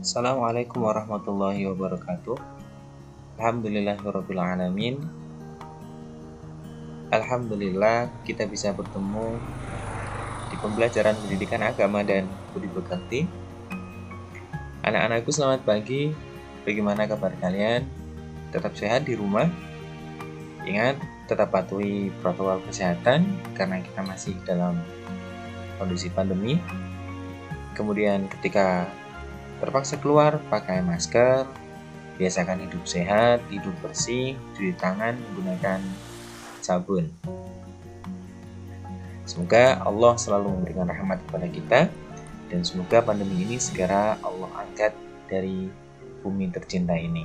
Assalamualaikum warahmatullahi wabarakatuh. Alhamdulillahirrabbilalamin. Alhamdulillah kita bisa bertemu di pembelajaran pendidikan agama dan budi pekerti. Anak-anakku selamat pagi. Bagaimana kabar kalian? Tetap sehat di rumah? Ingat, tetap patuhi protokol kesehatan karena kita masih dalam kondisi pandemi. Kemudian ketika terpaksa keluar, pakai masker, biasakan hidup sehat, hidup bersih, cuci tangan menggunakan sabun. Semoga Allah selalu memberikan rahmat kepada kita, dan semoga pandemi ini segera Allah angkat dari bumi tercinta ini.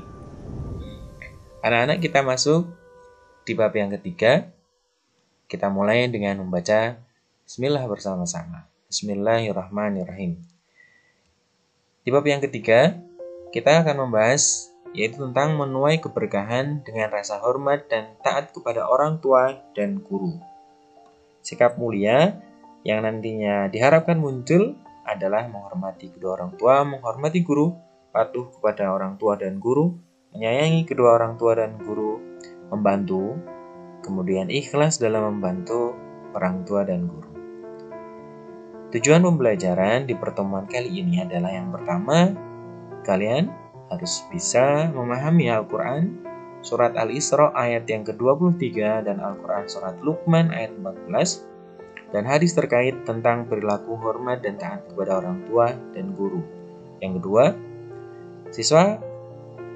Anak-anak, kita masuk di bab yang ketiga. Kita mulai dengan membaca Bismillah bersama-sama. Bismillahirrahmanirrahim. Di bab yang ketiga, kita akan membahas yaitu tentang menuai keberkahan dengan rasa hormat dan taat kepada orang tua dan guru. Sikap mulia yang nantinya diharapkan muncul adalah menghormati kedua orang tua, menghormati guru, patuh kepada orang tua dan guru, menyayangi kedua orang tua dan guru, membantu, kemudian ikhlas dalam membantu orang tua dan guru. Tujuan pembelajaran di pertemuan kali ini adalah yang pertama, kalian harus bisa memahami Al-Quran surat Al-Isra ayat yang ke-23 dan Al-Quran surat Luqman ayat 14 dan hadis terkait tentang perilaku hormat dan taat kepada orang tua dan guru. Yang kedua, siswa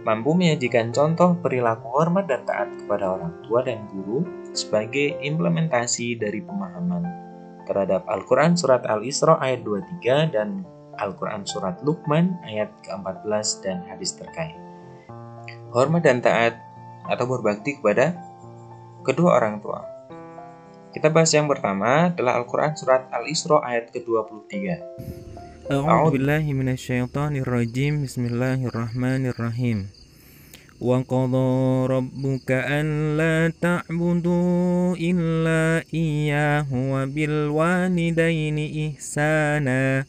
mampu menyajikan contoh perilaku hormat dan taat kepada orang tua dan guru sebagai implementasi dari pemahaman terhadap Al-Quran surat Al-Isra ayat 23 dan Al-Quran surat Luqman ayat ke-14 dan hadis terkait. Hormat dan taat atau berbakti kepada kedua orang tua. Kita bahas yang pertama adalah Al-Quran surat Al-Isra ayat ke-23. A'udzubillahi minasyaitonirrajim. Bismillahirrahmanirrahim. Wa qadha rabbuka an la ta'budu illa iyyahu wa bil walidaini ihsana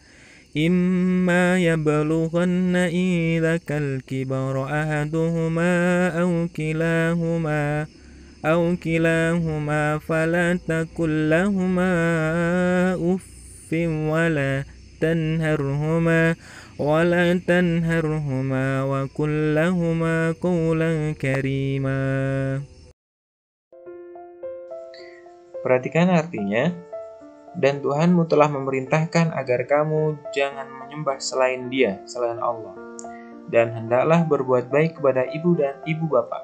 imma yablughanna indakal kibara ahaduhuma aw kilahuma fala taqul lahumā uffin wala tanharhuma wa qul lahumā qawlan karīmā. Perhatikan artinya. Dan Tuhanmu telah memerintahkan agar kamu jangan menyembah selain Dia, selain Allah. Dan hendaklah berbuat baik kepada ibu dan ibu bapa.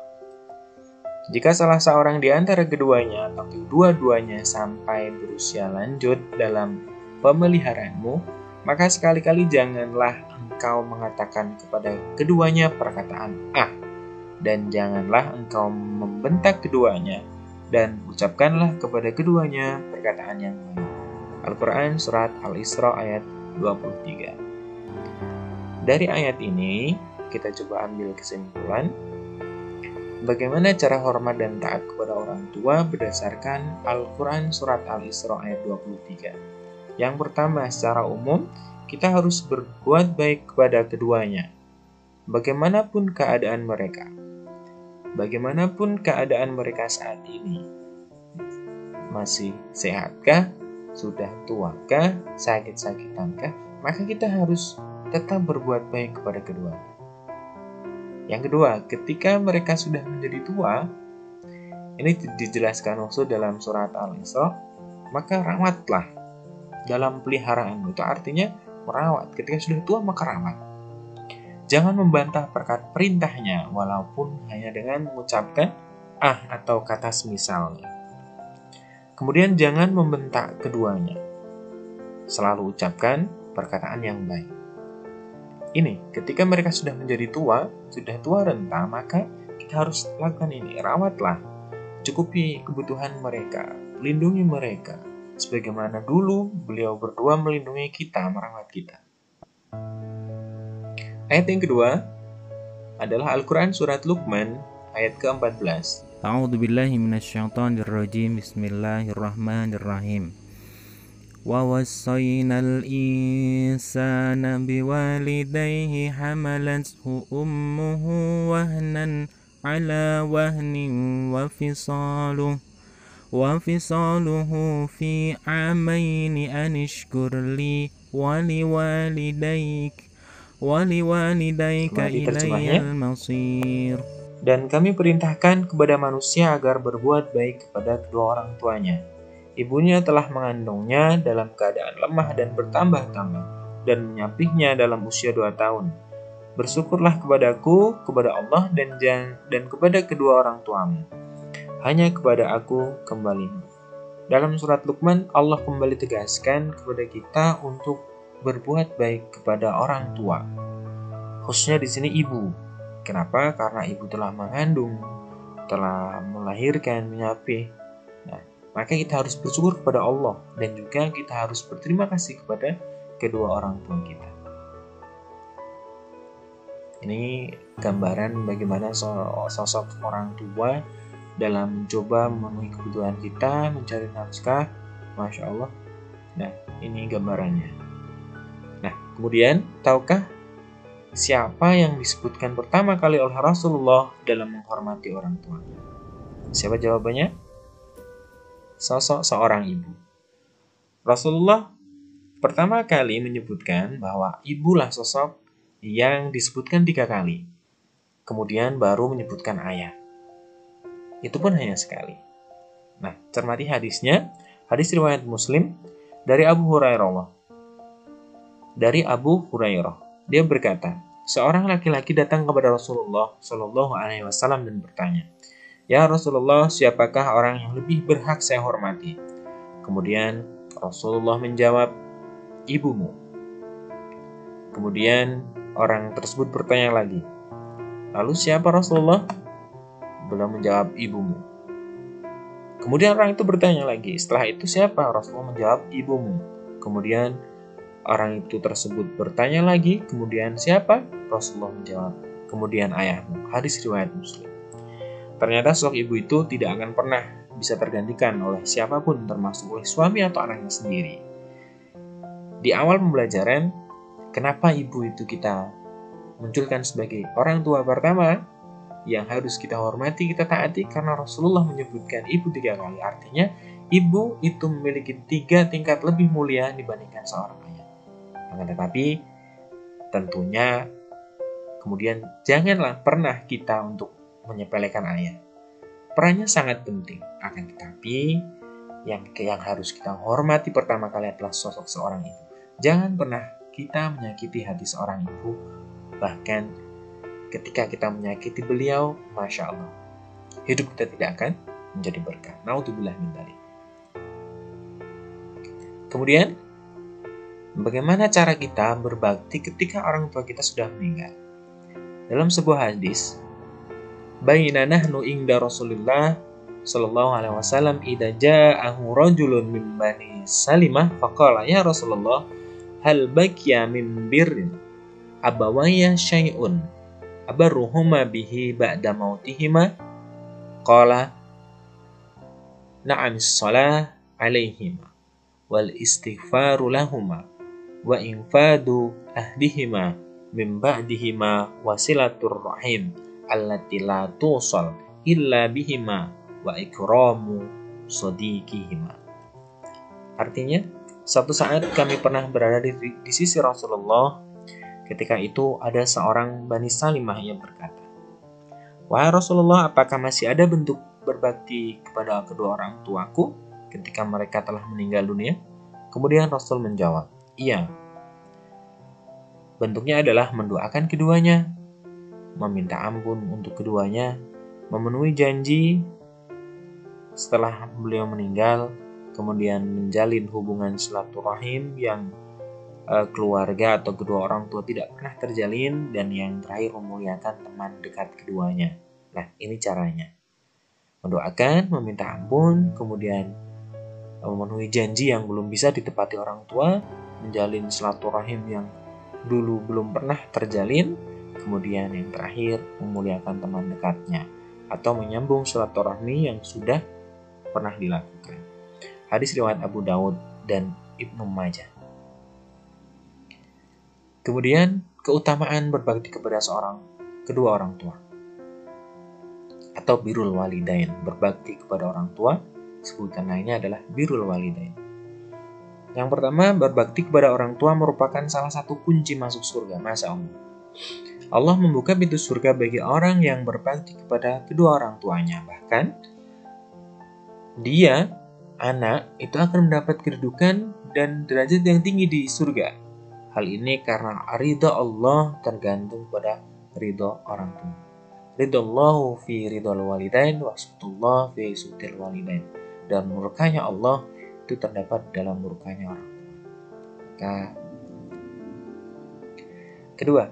Jika salah seorang di antara keduanya atau kedua-duanya sampai berusia lanjut dalam pemeliharaanmu, maka sekali-kali janganlah engkau mengatakan kepada keduanya perkataan "ah", dan janganlah engkau membentak keduanya, dan ucapkanlah kepada keduanya perkataan yang baik. Al-Quran surat Al-Isra ayat 23. Dari ayat ini, kita coba ambil kesimpulan bagaimana cara hormat dan taat kepada orang tua berdasarkan Al-Quran surat Al-Isra ayat 23. Yang pertama, secara umum, kita harus berbuat baik kepada keduanya. Bagaimanapun keadaan mereka. Bagaimanapun keadaan mereka saat ini. Masih sehatkah? Sudah tuakah, sakit-sakitankah, maka kita harus tetap berbuat baik kepada keduanya. Yang kedua, ketika mereka sudah menjadi tua, ini dijelaskan also dalam surat Al-Isra, maka rawatlah dalam peliharaan. Itu artinya merawat. Ketika sudah tua, maka rawat. Jangan membantah perintahnya, walaupun hanya dengan mengucapkan "ah" atau kata semisalnya. Kemudian jangan membentak keduanya. Selalu ucapkan perkataan yang baik. Ini, ketika mereka sudah menjadi tua, sudah tua renta, maka kita harus lakukan ini. Rawatlah, cukupi kebutuhan mereka, lindungi mereka. Sebagaimana dulu beliau berdua melindungi kita, merawat kita. Ayat yang kedua adalah Al-Quran surat Luqman ayat ke-14. A'udzubillahi minasyaitonirrajim. Bismillahirrahmanirrahim. ووصينا الإنسان بوالديه حملته أمه وهنا على وهن وفصاله في عامين أن اشكر لي ولوالديك إلي المصير. Dan kami perintahkan kepada manusia agar berbuat baik kepada kedua orang tuanya. Ibunya telah mengandungnya dalam keadaan lemah dan bertambah-tambah, dan menyapihnya dalam usia 2 tahun. Bersyukurlah kepadaku, kepada Allah, dan kepada kedua orang tuamu. Hanya kepada aku kembalimu. Dalam surat Luqman, Allah kembali tegaskan kepada kita untuk berbuat baik kepada orang tua. Khususnya di sini ibu. Kenapa? Karena ibu telah mengandung, telah melahirkan, menyapih. Nah, maka kita harus bersyukur kepada Allah, dan juga kita harus berterima kasih kepada kedua orang tua kita. Ini gambaran bagaimana sosok orang tua dalam mencoba memenuhi kebutuhan kita, mencari nafkah. Masya Allah. Nah, ini gambarannya. Nah, kemudian, tahukah siapa yang disebutkan pertama kali oleh Rasulullah dalam menghormati orang tua? Siapa jawabannya? Sosok seorang ibu. Rasulullah pertama kali menyebutkan bahwa ibulah sosok yang disebutkan 3 kali. Kemudian baru menyebutkan ayah. Itu pun hanya sekali. Nah, cermati hadisnya. Hadis riwayat Muslim dari Abu Hurairah. Dia berkata, seorang laki-laki datang kepada Rasulullah Shallallahu Alaihi Wasallam dan bertanya, "Ya Rasulullah, siapakah orang yang lebih berhak saya hormati?" Kemudian Rasulullah menjawab, "Ibumu." Kemudian orang tersebut bertanya lagi, "Lalu siapa Rasulullah?" Beliau menjawab, "Ibumu." Kemudian orang itu bertanya lagi, "Setelah itu siapa?" Rasulullah menjawab, "Ibumu." Kemudian orang itu tersebut bertanya lagi, "Kemudian siapa?" Rasulullah menjawab, "Kemudian ayahmu." Hadis riwayat Muslim. Ternyata sosok ibu itu tidak akan pernah bisa tergantikan oleh siapapun, termasuk oleh suami atau anaknya sendiri. Di awal pembelajaran, kenapa ibu itu kita munculkan sebagai orang tua pertama yang harus kita hormati, kita taati? Karena Rasulullah menyebutkan ibu 3 kali. Artinya, ibu itu memiliki 3 tingkat lebih mulia dibandingkan seorang ayah. Akan tetapi, tentunya kemudian janganlah pernah kita untuk menyepelekan ayah. Perannya sangat penting. Akan tetapi, yang harus kita hormati pertama kali adalah sosok seorang ibu. Jangan pernah kita menyakiti hati seorang ibu. Bahkan ketika kita menyakiti beliau, Masya Allah, hidup kita tidak akan menjadi berkah. Naudzubillah min dzalik. Kemudian, bagaimana cara kita berbakti ketika orang tua kita sudah meninggal? Dalam sebuah hadis, "Baina nahnu inda Rasulillah sallallahu alaihi wasallam idza ja'ahu rajulun min bani Salimah faqala ya Rasulullah hal baqiya min birrin abawayya syai'un abarruhuma bihi ba'da mautihima?" Qala na'am as-salah alaihima wal istighfaru lahuma wa infadu ahdihima min ba'dihima wasilatur rahim allati la tusal illa bihima wa ikramu sadiqihima. Artinya, suatu saat kami pernah berada di sisi Rasulullah. Ketika itu ada seorang Bani Salimah yang berkata, "Wahai Rasulullah, apakah masih ada bentuk berbakti kepada kedua orang tuaku ketika mereka telah meninggal dunia?" Kemudian Rasul menjawab, "Iya." Bentuknya adalah mendoakan keduanya, meminta ampun untuk keduanya, memenuhi janji setelah beliau meninggal, kemudian menjalin hubungan silaturahim yang keluarga atau kedua orang tua tidak pernah terjalin, dan yang terakhir memuliakan teman dekat keduanya. Nah, ini caranya. Mendoakan, meminta ampun, kemudian memenuhi janji yang belum bisa ditepati orang tua, menjalin silaturahim yang dulu belum pernah terjalin, kemudian yang terakhir memuliakan teman dekatnya atau menyambung silaturahmi yang sudah pernah dilakukan. Hadis riwayat Abu Daud, dan Ibnu Majah. Kemudian keutamaan berbakti kepada kedua orang tua atau birrul walidain, berbakti kepada orang tua, sebutan lainnya adalah birrul walidain. Yang pertama, berbakti kepada orang tua merupakan salah satu kunci masuk surga. Masya Allah. Allah membuka pintu surga bagi orang yang berbakti kepada kedua orang tuanya. Bahkan dia, anak, itu akan mendapat kedudukan dan derajat yang tinggi di surga. Hal ini karena ridha Allah tergantung pada ridha orang tua. Ridallahu fi ridhal walidain wa sutullah fi sutil walidain. Dan murkanya Allah itu terdapat dalam murkanya orang tua. Kedua,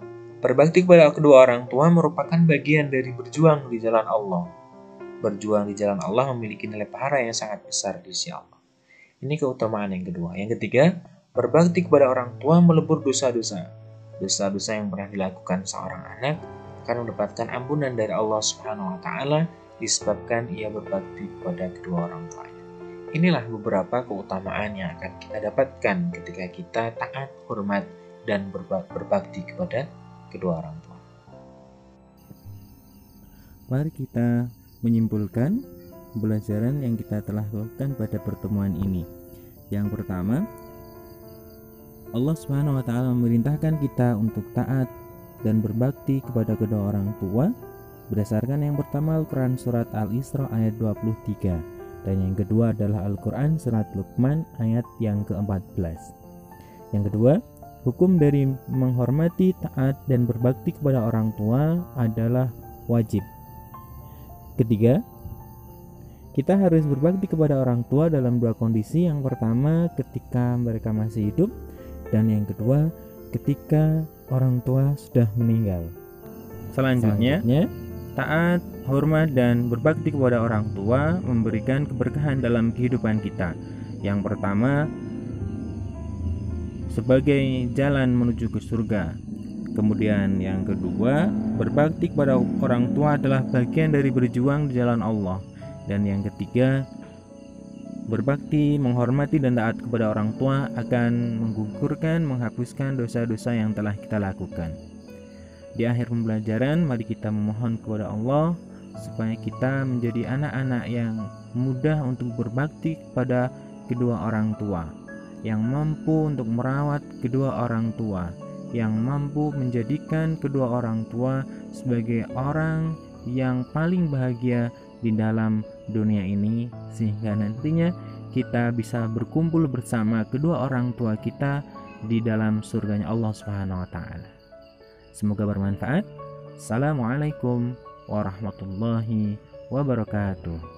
berbakti kepada kedua orang tua merupakan bagian dari berjuang di jalan Allah. Berjuang di jalan Allah memiliki nilai pahala yang sangat besar di sisi Allah. Ini keutamaan yang kedua. Yang ketiga, berbakti kepada orang tua melebur dosa-dosa. Dosa-dosa yang pernah dilakukan seorang anak akan mendapatkan ampunan dari Allah Subhanahu wa taala disebabkan ia berbakti kepada kedua orang tuanya. Inilah beberapa keutamaan yang akan kita dapatkan ketika kita taat, hormat, dan berbakti kepada kedua orang tua. Mari kita menyimpulkan pembelajaran yang kita telah lakukan pada pertemuan ini. Yang pertama, Allah Subhanahu wa taala memerintahkan kita untuk taat dan berbakti kepada kedua orang tua berdasarkan yang pertama Al-Quran surat Al-Isra ayat 23 dan yang kedua adalah Al-Quran surat Luqman ayat yang ke-14. Yang kedua, hukum dari menghormati, taat, dan berbakti kepada orang tua adalah wajib. Ketiga, kita harus berbakti kepada orang tua dalam dua kondisi. Yang pertama ketika mereka masih hidup, dan yang kedua ketika orang tua sudah meninggal. Selanjutnya, taat, hormat, dan berbakti kepada orang tua memberikan keberkahan dalam kehidupan kita. Yang pertama, sebagai jalan menuju ke surga. Kemudian yang kedua, berbakti kepada orang tua adalah bagian dari berjuang di jalan Allah. Dan yang ketiga, berbakti, menghormati, dan taat kepada orang tua akan menggugurkan, menghapuskan dosa-dosa yang telah kita lakukan. Di akhir pembelajaran, mari kita memohon kepada Allah supaya kita menjadi anak-anak yang mudah untuk berbakti kepada kedua orang tua, yang mampu untuk merawat kedua orang tua, yang mampu menjadikan kedua orang tua sebagai orang yang paling bahagia di dalam dunia ini, sehingga nantinya kita bisa berkumpul bersama kedua orang tua kita di dalam surganya Allah Subhanahu wa taala. Semoga bermanfaat. Assalamualaikum warahmatullahi wabarakatuh.